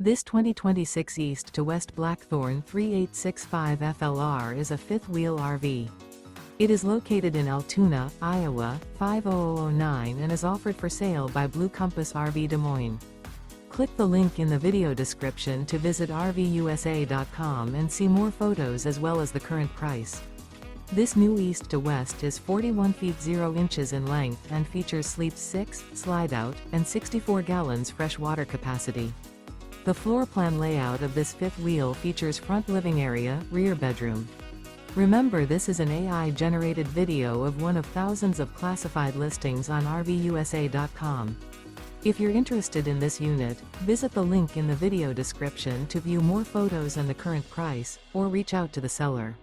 This 2026 East to West Blackthorn 3865 FLR is a fifth-wheel RV. It is located in Altoona, Iowa, 50009 and is offered for sale by Blue Compass RV Des Moines. Click the link in the video description to visit RVUSA.com and see more photos as well as the current price. This new East to West is 41 feet 0 inches in length and features sleeps 6, slide-out, and 64 gallons fresh water capacity. The floor plan layout of this fifth wheel features front living area, rear bedroom. Remember, this is an AI-generated video of one of thousands of classified listings on RVUSA.com. If you're interested in this unit, visit the link in the video description to view more photos and the current price, or reach out to the seller.